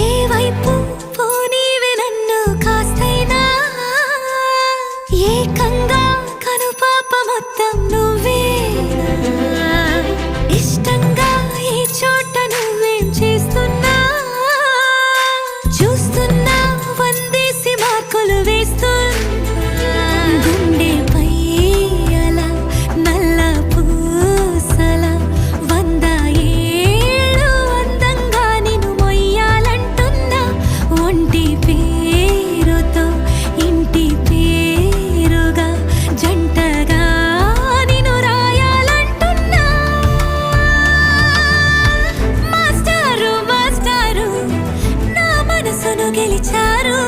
ఏ వైపు పోనీవే నన్ను కాస్తైనా ఏకంగా కనుపాప మొత్తం నువ్వేనా ఇష్టంగా ఈ చోట నువ్వేం చేస్తున్నా చూస్తున్నా వందేసి మార్కులు వేస్తున్నా గుండెపై అలా నల్ల పూసల 100 ఏళ్ళు అందంగా నిన్ను మొయ్యాలంటున్నా ఒంటి పేరుతో ఇంటి పేరుగా జంటగా నిన్ను రాయాలంటున్నా మాస్టారు మాస్టారు నా మనసును గెలిచారు